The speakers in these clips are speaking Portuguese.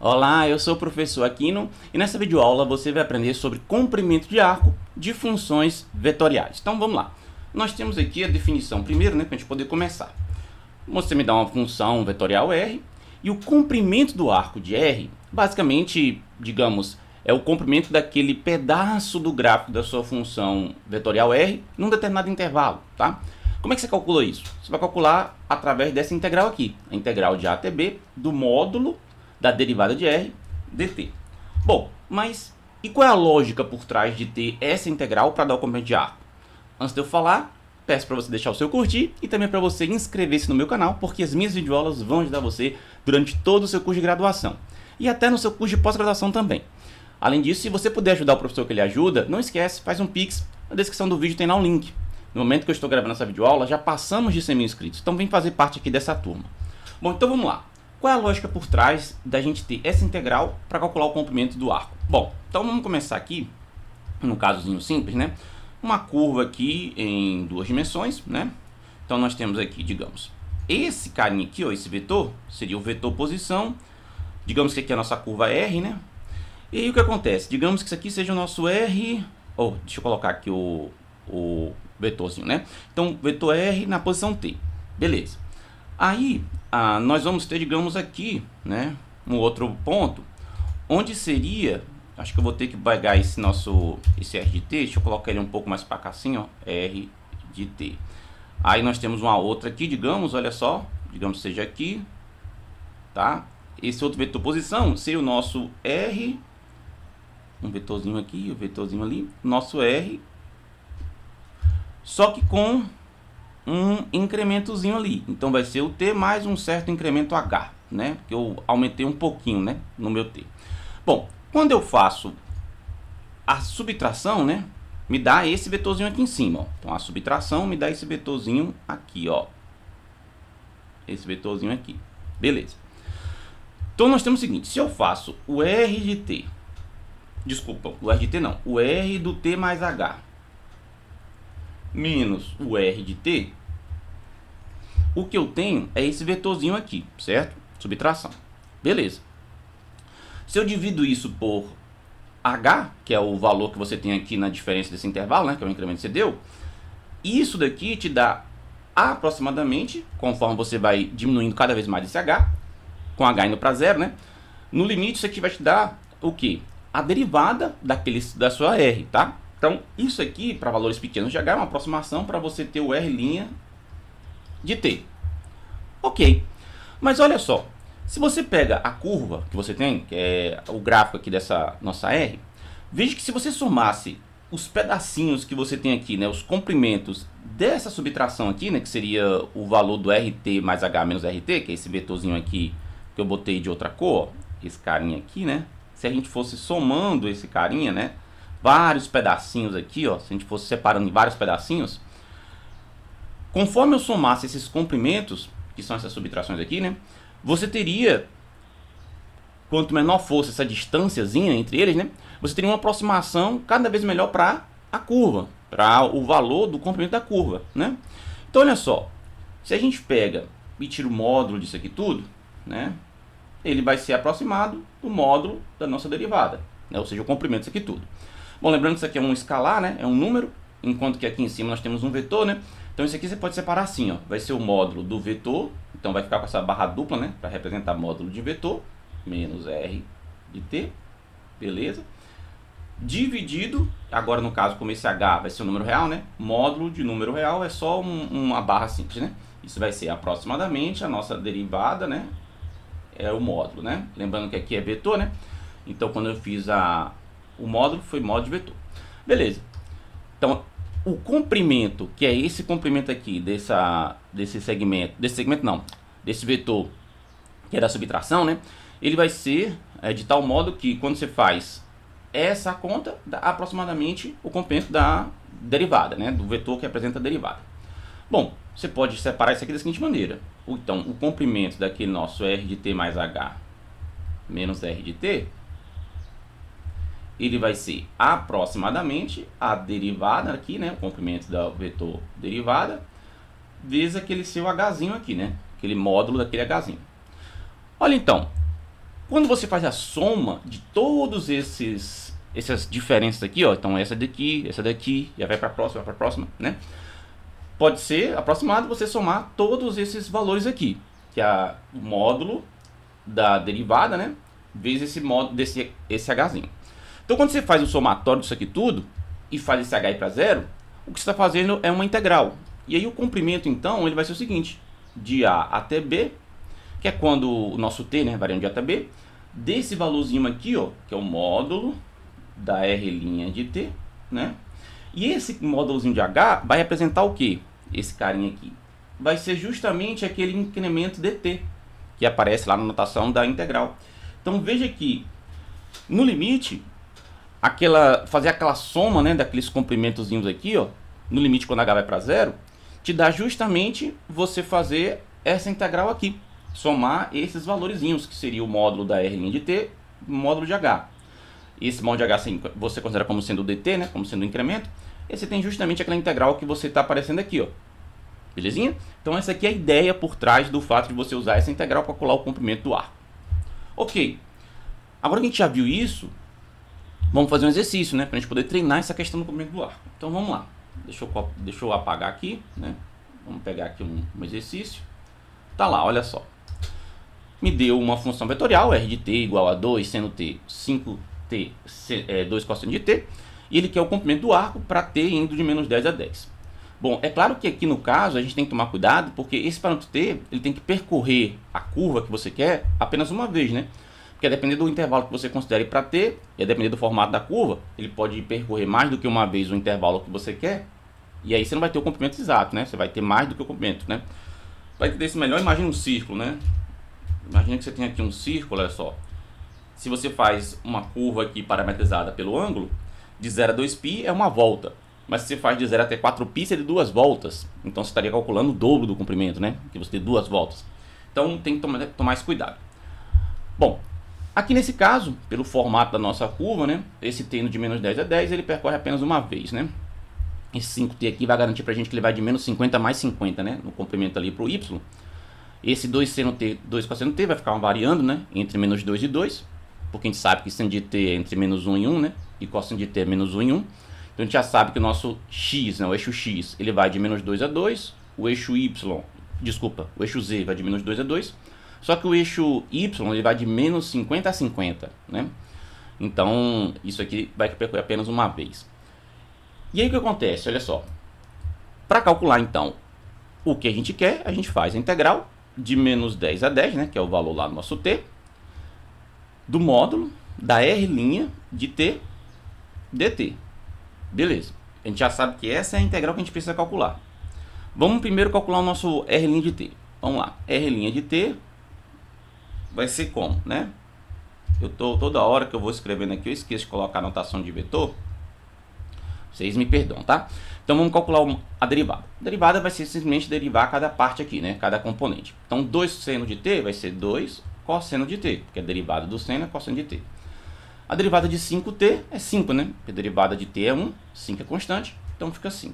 Olá, eu sou o professor Aquino e nessa videoaula você vai aprender sobre comprimento de arco de funções vetoriais. Então vamos lá. Nós temos aqui a definição primeiro, para a gente poder começar. Você me dá uma função vetorial R e o comprimento do arco de R, basicamente, digamos, é o comprimento daquele pedaço do gráfico da sua função vetorial R num determinado intervalo, tá? Como é que você calcula isso? Você vai calcular através dessa integral aqui, a integral de A até B do módulo da derivada de R dt. Bom, mas e qual é a lógica por trás de ter essa integral para dar o comprimento de arco? Antes de eu falar, peço para você deixar o seu curtir e também para você inscrever-se no meu canal, porque as minhas videoaulas vão ajudar você durante todo o seu curso de graduação e até no seu curso de pós-graduação também. Além disso, se você puder ajudar o professor que ele ajuda, não esquece, faz um Pix, na descrição do vídeo tem lá um link. No momento que eu estou gravando essa videoaula, já passamos de 100 mil inscritos, então vem fazer parte aqui dessa turma. Bom, então vamos lá. Qual é a lógica por trás da gente ter essa integral para calcular o comprimento do arco? Bom, então vamos começar aqui, num casozinho simples, uma curva aqui em duas dimensões, Então nós temos aqui, digamos, esse carinha aqui, ó, esse vetor, seria o vetor posição. Digamos que aqui é a nossa curva R, E aí o que acontece? Digamos que isso aqui seja o nosso R... deixa eu colocar aqui o vetorzinho, Então, vetor R na posição T. Beleza. Aí, nós vamos ter, digamos, aqui, um outro ponto, onde seria, acho que eu vou ter que pegar esse R de T, deixa eu colocar ele um pouco mais para cá assim, ó, R de T. Aí nós temos uma outra aqui, digamos, olha só, digamos seja aqui, tá? Esse outro vetor posição seria o nosso R, um vetorzinho aqui, um vetorzinho ali, nosso R, só que com um incrementozinho ali. Então vai ser o T mais um certo incremento H, Porque eu aumentei um pouquinho, no meu T. Bom, quando eu faço a subtração, me dá esse vetorzinho aqui em cima, ó. Então a subtração me dá esse vetorzinho aqui, ó. Esse vetorzinho aqui. Beleza. Então nós temos o seguinte, se eu faço o R de T, desculpa, o R de T não, o R do T mais H menos o R de T, o que eu tenho é esse vetorzinho aqui, certo? Subtração. Beleza. Se eu divido isso por H, que é o valor que você tem aqui na diferença desse intervalo, que é o incremento que você deu, isso daqui te dá aproximadamente, conforme você vai diminuindo cada vez mais esse H, com H indo para zero, no limite isso aqui vai te dar o quê? A derivada da sua R, tá? Então, isso aqui, para valores pequenos de H, é uma aproximação para você ter o R' de T. Ok. Mas olha só, se você pega a curva que você tem, que é o gráfico aqui dessa nossa R, veja que se você somasse os pedacinhos que você tem aqui, os comprimentos dessa subtração aqui, que seria o valor do RT mais H menos RT, que é esse vetorzinho aqui que eu botei de outra cor, esse carinha aqui, Se a gente fosse somando esse carinha, vários pedacinhos aqui, ó, se a gente fosse separando em vários pedacinhos, conforme eu somasse esses comprimentos, que são essas subtrações aqui, você teria, quanto menor fosse essa distânciazinha entre eles, você teria uma aproximação cada vez melhor para a curva, para o valor do comprimento da curva, Então, olha só, se a gente pega e tira o módulo disso aqui tudo, ele vai ser aproximado do módulo da nossa derivada, ou seja, o comprimento disso aqui tudo. Bom, lembrando que isso aqui é um escalar, é um número, enquanto que aqui em cima nós temos um vetor, Então isso aqui você pode separar assim, ó, vai ser o módulo do vetor, então vai ficar com essa barra dupla, para representar módulo de vetor, menos R de T, beleza? Dividido, agora no caso como esse H vai ser o número real, Módulo de número real é só uma barra simples, Isso vai ser aproximadamente a nossa derivada, É o módulo, Lembrando que aqui é vetor, Então quando eu fiz o módulo foi módulo de vetor. Beleza. Então, o comprimento, que é esse comprimento aqui desse vetor, que é da subtração, ele vai ser de tal modo que quando você faz essa conta, dá aproximadamente o comprimento da derivada, do vetor que representa a derivada. Bom, você pode separar isso aqui da seguinte maneira. Então, o comprimento daquele nosso R de T mais H menos R de T, ele vai ser aproximadamente a derivada aqui, o comprimento do vetor derivada, vezes aquele seu Hzinho aqui, aquele módulo daquele Hzinho. Olha então, Quando você faz a soma de todos essas diferenças aqui, ó, então essa daqui, já vai para a próxima, né? Pode ser aproximado você somar todos esses valores aqui, que é o módulo da derivada, né? Vezes esse módulo esse hzinho. Então, quando você faz o somatório disso aqui tudo e faz esse h para zero, o que você está fazendo é uma integral. E aí o comprimento, então, ele vai ser o seguinte: de a até b, que é quando o nosso t, né, variando de a até b, desse valorzinho aqui, ó, que é o módulo da r' de t, né? E esse módulozinho de h vai representar o quê? Esse carinha aqui. Vai ser justamente aquele incremento dt, que aparece lá na notação da integral. Então veja que, no limite, fazer aquela soma, né, daqueles comprimentozinhos aqui, ó, no limite quando h vai para zero, te dá justamente você fazer essa integral aqui. Somar esses valorzinhos, que seria o módulo da r' de t, o módulo de h. Esse módulo de h você considera como sendo o dt, né, como sendo o incremento. E você tem justamente aquela integral que você está aparecendo aqui, ó. Belezinha? Então essa aqui é a ideia por trás do fato de você usar essa integral para calcular o comprimento do arco. Ok. Agora que a gente já viu isso, vamos fazer um exercício, né, para a gente poder treinar essa questão do comprimento do arco. Então vamos lá. Deixa eu apagar aqui, né? Vamos pegar aqui um exercício. Tá lá, olha só. Me deu uma função vetorial, r de t igual a 2 seno t 5t 2 cosseno de t, e ele quer o comprimento do arco para t indo de menos 10 a 10. Bom, é claro que aqui no caso a gente tem que tomar cuidado, porque esse parâmetro t ele tem que percorrer a curva que você quer apenas uma vez, né? Porque a depender do intervalo que você considere para t, e a depender do formato da curva, ele pode percorrer mais do que uma vez o intervalo que você quer, e aí você não vai ter o comprimento exato, né? Você vai ter mais do que o comprimento, né? Para entender isso melhor, imagine um círculo, né? Imagina que você tem aqui um círculo, olha só. Se você faz uma curva aqui parametrizada pelo ângulo, de 0 a 2π é uma volta. Mas se você faz de 0 até 4π, seria 2 voltas. Então você estaria calculando o dobro do comprimento, né? Que você tem 2 voltas. Então tem que tomar esse cuidado. Bom, aqui nesse caso, pelo formato da nossa curva, né? Esse t indo de menos 10 a 10, ele percorre apenas uma vez, né? Esse 5t aqui vai garantir pra gente que ele vai de menos 50 a mais 50, né? No comprimento ali pro y. Esse 2 seno t, 2 cosseno t vai ficar variando, né? Entre menos 2 e 2. Porque a gente sabe que seno de t é entre menos 1 e 1, né? E cosseno de t é menos 1 e 1. Então a gente já sabe que o nosso x, né? O eixo x, ele vai de menos 2 a 2. O eixo y, o eixo z vai de menos 2 a 2. Só que o eixo y, ele vai de menos 50 a 50, né? Então isso aqui vai percorrer apenas uma vez. E aí o que acontece? Olha só. Para calcular então o que a gente quer, a gente faz a integral de menos 10 a 10, né, que é o valor lá do nosso t, do módulo da r' de t dt. Beleza. A gente já sabe que essa é a integral que a gente precisa calcular. Vamos primeiro calcular o nosso r' de t. Vamos lá. R' de t vai ser como, né? Toda hora que eu vou escrevendo aqui, eu esqueço de colocar a notação de vetor. Vocês me perdoam, tá? Então vamos calcular a derivada. A derivada vai ser simplesmente derivar cada parte aqui, né? Cada componente. Então 2 seno de t vai ser 2 cosseno de t, porque a derivada do seno é cosseno de t. A derivada de 5t é 5, né? Porque a derivada de t é 1, 5 é constante, então fica 5.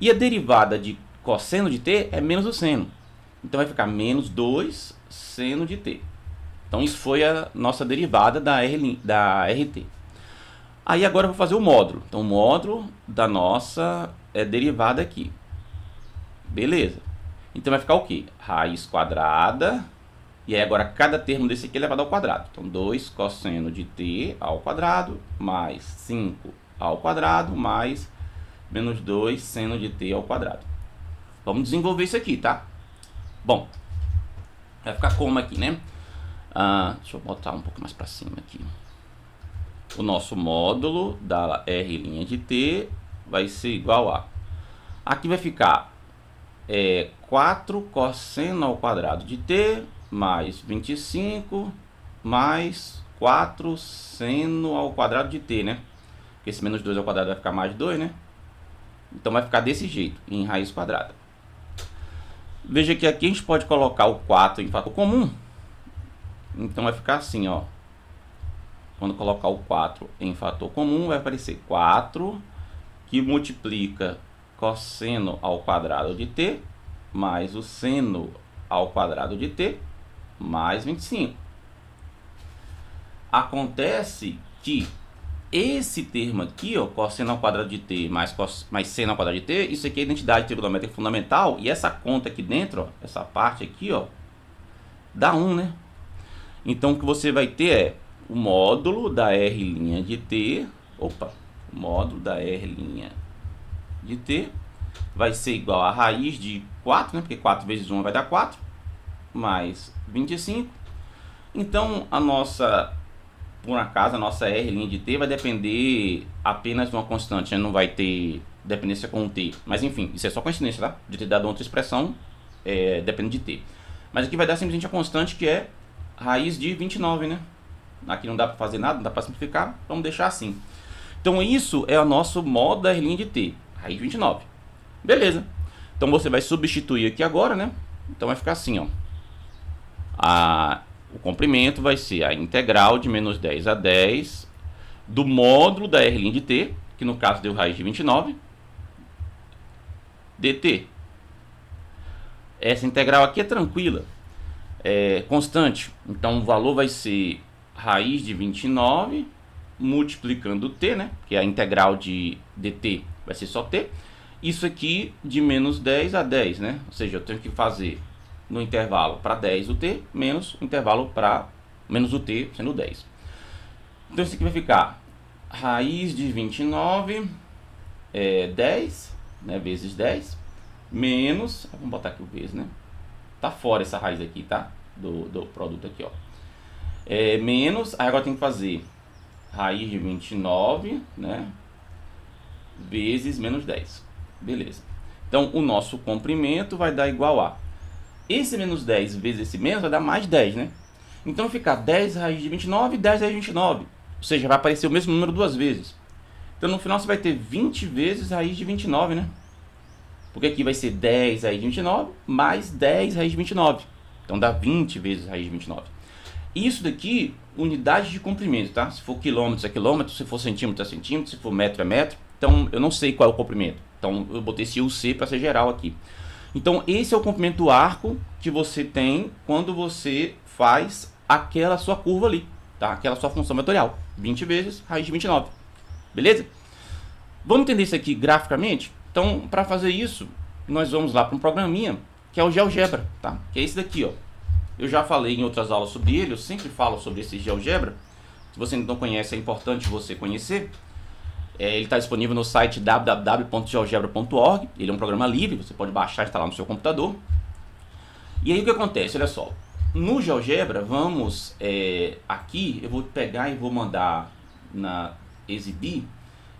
E a derivada de cosseno de t é menos o seno. Então vai ficar menos 2 seno de t. Então isso foi a nossa derivada da RT. Aí agora eu vou fazer o módulo. Então o módulo da nossa derivada aqui. Beleza. Então vai ficar o quê? Raiz quadrada. E aí agora cada termo desse aqui é elevado ao quadrado. Então 2 cosseno de t ao quadrado mais 5 ao quadrado mais menos 2 seno de t ao quadrado. Vamos desenvolver isso aqui, tá? Bom, vai ficar como aqui, né? Deixa eu botar um pouco mais para cima aqui. O nosso módulo da r' de t vai ser igual a... Aqui vai ficar 4 cosseno ao quadrado de t mais 25 mais 4 seno ao quadrado de t, né? Porque esse menos 2 ao quadrado vai ficar mais 2, né? Então vai ficar desse jeito, em raiz quadrada. Veja que aqui a gente pode colocar o 4 em fator comum. Então vai ficar assim, ó. Quando colocar o 4 em fator comum, vai aparecer 4 que multiplica cosseno ao quadrado de t mais o seno ao quadrado de t mais 25. acontece que esse termo aqui, ó, cosseno ao quadrado de t mais seno ao quadrado de t, isso aqui é a identidade trigonométrica fundamental, e essa conta aqui dentro, ó, essa parte aqui, ó, dá 1, né? Então, o que você vai ter é o módulo da R' de t, o módulo da R' de t vai ser igual a raiz de 4, né? Porque 4 vezes 1 vai dar 4, mais 25. Então, por acaso, a nossa R' de t vai depender apenas de uma constante, né? Não vai ter dependência com o t. Mas enfim, isso é só coincidência, tá? De ter dado outra expressão, depende de t. Mas aqui vai dar simplesmente a constante, que é raiz de 29, né? Aqui não dá para fazer nada, não dá para simplificar, vamos deixar assim. Então isso é o nosso módulo da R' de t, raiz de 29. Beleza. Então você vai substituir aqui agora, né? Então vai ficar assim, ó. O comprimento vai ser a integral de menos 10 a 10 do módulo da R' de t, que no caso deu raiz de 29, dt. Essa integral aqui é tranquila, é constante. Então o valor vai ser raiz de 29 multiplicando t, né? Que é a integral de dt vai ser só t. Isso aqui de menos 10 a 10, né? Ou seja, eu tenho que fazer no intervalo para 10 o t, menos o intervalo para menos o t sendo 10. Então isso aqui vai ficar raiz de 29 10, né, vezes 10, menos, vamos botar aqui o vezes, né? Tá fora essa raiz aqui, tá? Do produto aqui, ó. Menos, aí agora tem que fazer raiz de 29, né? Vezes menos 10. Beleza. Então o nosso comprimento vai dar igual a esse menos 10 vezes esse menos vai dar mais 10, né? Então vai ficar 10 raiz de 29 e 10 raiz de 29. Ou seja, vai aparecer o mesmo número duas vezes. Então no final você vai ter 20 vezes raiz de 29, né? Porque aqui vai ser 10 raiz de 29 mais 10 raiz de 29. Então dá 20 vezes raiz de 29. Isso daqui, unidade de comprimento, tá? Se for quilômetros é quilômetro, se for centímetro é centímetro, se for metro é metro. Então eu não sei qual é o comprimento. Então eu botei esse UC para ser geral aqui. Então esse é o comprimento do arco que você tem quando você faz aquela sua curva ali, tá? Aquela sua função vetorial, 20 vezes raiz de 29. Beleza? Vamos entender isso aqui graficamente? Então, para fazer isso, nós vamos lá para um programinha que é o GeoGebra, tá? Que é esse daqui, ó. Eu já falei em outras aulas sobre ele, eu sempre falo sobre esse GeoGebra. Se você não conhece, é importante você conhecer. Ele está disponível no site www.geogebra.org. Ele é um programa livre, você pode baixar e instalar no seu computador. E aí o que acontece? Olha só, no GeoGebra, vamos aqui, eu vou pegar e vou mandar na exibir.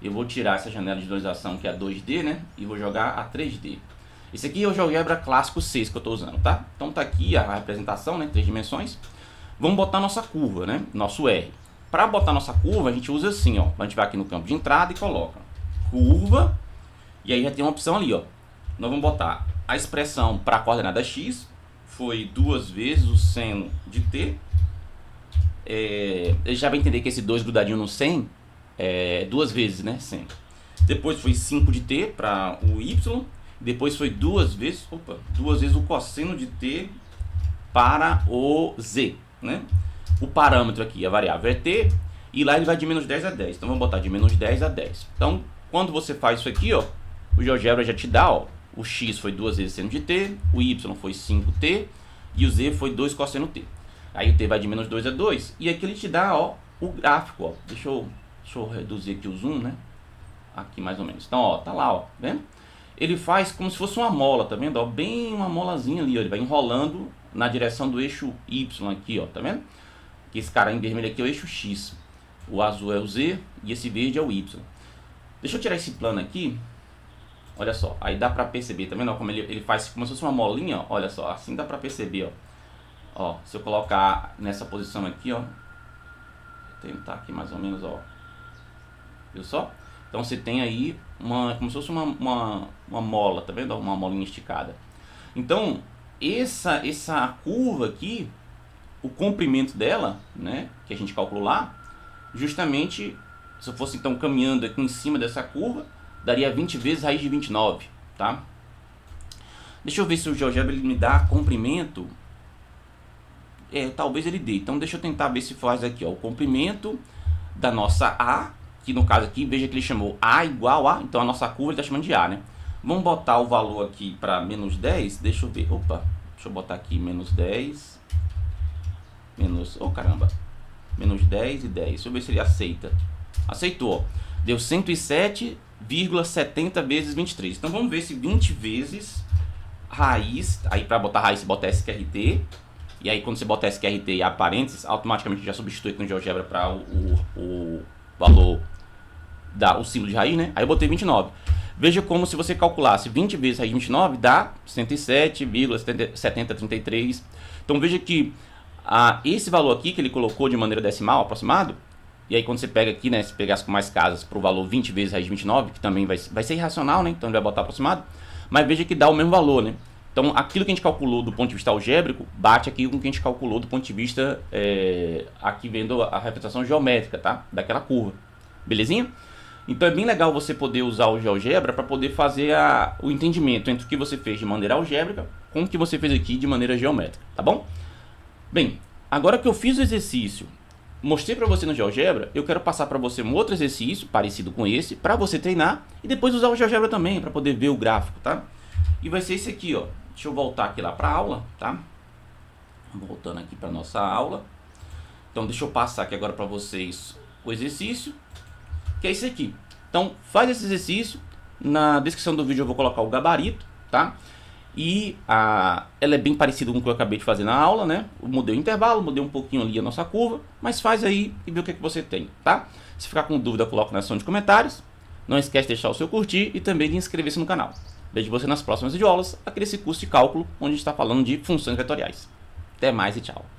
Eu vou tirar essa janela de visualização que é a 2D, né? E vou jogar a 3D. Esse aqui é o GeoGebra clássico 6 que eu estou usando, tá? Então tá aqui a representação, né? 3 dimensões. Vamos botar nossa curva, né? Nosso R. Para botar nossa curva, a gente usa assim, ó. A gente vai aqui no campo de entrada e coloca curva. E aí já tem uma opção ali, ó. Nós vamos botar a expressão para a coordenada x. Foi 2 vezes o seno de t. Ele já vai entender que esse 2 grudadinho no 100 é 2 vezes, né? 100. Depois foi 5 de t para o y. Depois foi 2 vezes o cosseno de t para o z, né? O parâmetro aqui, a variável é t, e lá ele vai de menos 10 a 10. Então vamos botar de menos 10 a 10. Então, quando você faz isso aqui, ó, o GeoGebra já te dá, ó, o x foi 2 vezes seno de t, o y foi 5t e o z foi 2 cosseno t. Aí o t vai de menos 2 a 2 e aqui ele te dá, ó, o gráfico, ó. Deixa eu reduzir aqui o zoom, né? Aqui mais ou menos. Então, ó, tá lá, ó, vendo? Ele faz como se fosse uma mola, tá vendo? Ó, bem uma molazinha ali, ó. Ele vai enrolando na direção do eixo y aqui, ó, tá vendo? Que esse cara em vermelho aqui é o eixo x, o azul é o z e esse verde é o y. Deixa eu tirar esse plano aqui. Olha só, aí dá pra perceber, tá vendo? Ó, como ele faz como se fosse uma molinha, ó. Olha só, assim dá pra perceber, ó. Ó, se eu colocar nessa posição aqui, ó, vou tentar aqui mais ou menos, ó. Viu só? Então você tem aí como se fosse uma mola, tá vendo? Uma molinha esticada. Então, essa curva aqui, o comprimento dela, né, que a gente calculou lá, justamente, se eu fosse então caminhando aqui em cima dessa curva, daria 20 vezes raiz de 29, tá? Deixa eu ver se o GeoGebra ele me dá comprimento talvez ele dê. Então deixa eu tentar ver se faz aqui, ó, o comprimento da nossa A, que no caso aqui, veja que ele chamou A igual a, então a nossa curva ele está chamando de A, né? Vamos botar o valor aqui para menos 10, deixa eu ver, opa, deixa eu botar aqui menos 10, menos 10 e 10, deixa eu ver se ele aceita. Aceitou, deu 107,70 vezes 23. Então vamos ver se 20 vezes raiz, aí para botar raiz você bota SQRT, e aí quando você bota SQRT e abre parênteses, automaticamente já substitui aqui no GeoGebra para o valor, o símbolo de raiz, né? Aí eu botei 29. Veja como se você calculasse 20 vezes raiz de 29, dá 107,7033. Então veja que esse valor aqui que ele colocou de maneira decimal, aproximado, e aí quando você pega aqui, né, se pegasse com mais casas para o valor 20 vezes raiz de 29, que também vai ser irracional, né, então ele vai botar aproximado, mas veja que dá o mesmo valor, né. Então aquilo que a gente calculou do ponto de vista algébrico, bate aqui com o que a gente calculou do ponto de vista, aqui vendo a representação geométrica, tá, daquela curva, belezinha? Então é bem legal você poder usar o GeoGebra para poder fazer o entendimento entre o que você fez de maneira algébrica com o que você fez aqui de maneira geométrica, tá bom? Bem, agora que eu fiz o exercício, mostrei para você no GeoGebra, eu quero passar para você um outro exercício parecido com esse, para você treinar e depois usar o GeoGebra também, para poder ver o gráfico, tá? E vai ser esse aqui, ó. Deixa eu voltar aqui lá para a aula, tá? Voltando aqui para nossa aula. Então deixa eu passar aqui agora para vocês o exercício, que é esse aqui. Então faz esse exercício, na descrição do vídeo eu vou colocar o gabarito, tá? E ela é bem parecida com o que eu acabei de fazer na aula, né? Eu mudei o intervalo, mudei um pouquinho ali a nossa curva, mas faz aí e vê o que você tem, tá? Se ficar com dúvida, coloca na seção de comentários. Não esquece de deixar o seu curtir e também de inscrever-se no canal. Vejo você nas próximas videoaulas, aqui nesse curso de cálculo, onde a gente está falando de funções vetoriais. Até mais e tchau!